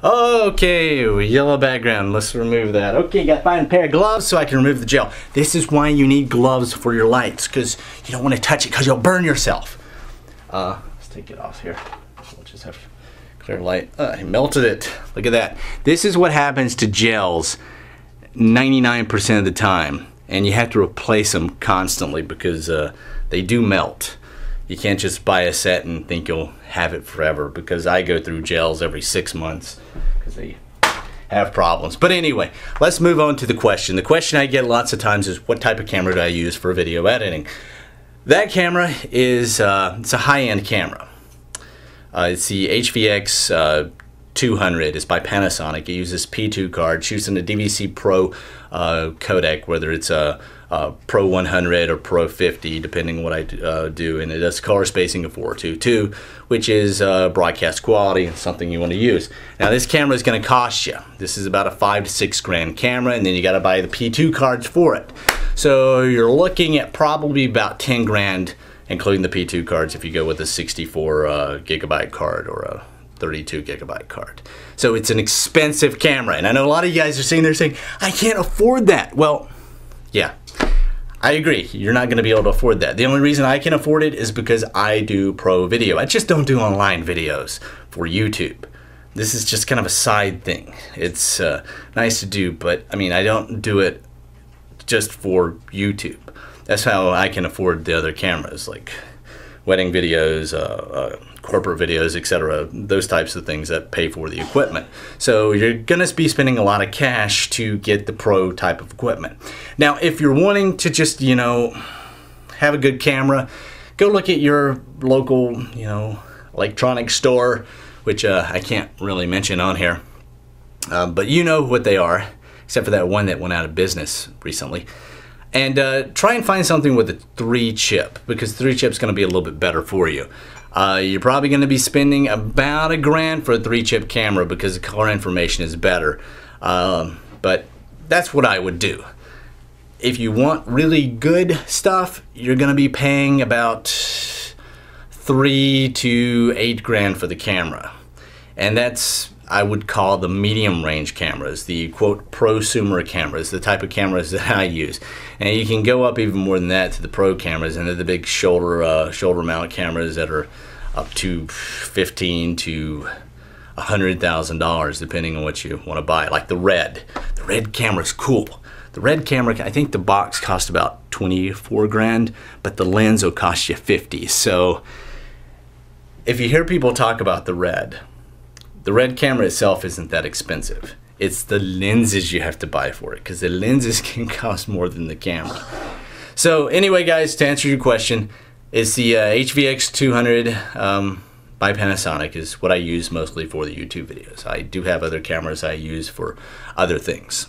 Okay, yellow background, let's remove that. Okay, gotta find a pair of gloves so I can remove the gel. This is why you need gloves for your lights, because you don't want to touch it because you'll burn yourself. Let's take it off here. We'll just have clear light. I melted it. Look at that. This is what happens to gels 99% of the time, and you have to replace them constantly because they do melt. You can't just buy a set and think you'll have it forever, because I go through gels every 6 months because they have problems. But anyway, let's move on to the question. The question I get lots of times is, what type of camera do I use for video editing? That camera is it's a high-end camera. It's the HVX 200. It's by Panasonic. It uses P2 card, shoots in a DVC Pro codec, whether it's a Pro 100 or Pro 50, depending on what I do, and it does color spacing of 4:2:2, which is broadcast quality and something you want to use. Now this camera is going to cost you. This is about a $5 to $6 grand camera, and then you got to buy the P2 cards for it. So you're looking at probably about 10 grand, including the P2 cards, if you go with a 64 gigabyte card or a 32 gigabyte card. So it's an expensive camera, and I know a lot of you guys are sitting there saying, I can't afford that. Well, yeah, I agree. You're not going to be able to afford that. The only reason I can afford it is because I do pro video. I just don't do online videos for YouTube. This is just kind of a side thing. It's nice to do, but I mean, I don't do it just for YouTube. That's how I can afford the other cameras, like wedding videos, corporate videos, etc. Those types of things that pay for the equipment. So you're gonna be spending a lot of cash to get the pro type of equipment. Now, if you're wanting to just, you know, have a good camera, go look at your local, you know, electronics store, which I can't really mention on here, but you know what they are, except for that one that went out of business recently. And try and find something with a 3 chip, because 3 chip's going to be a little bit better for you. You're probably going to be spending about $1 grand for a 3 chip camera because the color information is better. But that's what I would do. If you want really good stuff, you're going to be paying about 3 to 8 grand for the camera. And that's, I would call, the medium range cameras, the quote prosumer cameras, the type of cameras that I use. And you can go up even more than that to the pro cameras, and they're the big shoulder mount cameras that are up to $15,000 to $100,000 depending on what you want to buy. Like the Red camera is cool. The Red camera, I think the box cost about 24 grand, but the lens will cost you 50. So if you hear people talk about the Red camera itself isn't that expensive. It's the lenses you have to buy for it, because the lenses can cost more than the camera. So anyway, guys, to answer your question, it's the HVX 200 by Panasonic is what I use mostly for the YouTube videos. I do have other cameras I use for other things.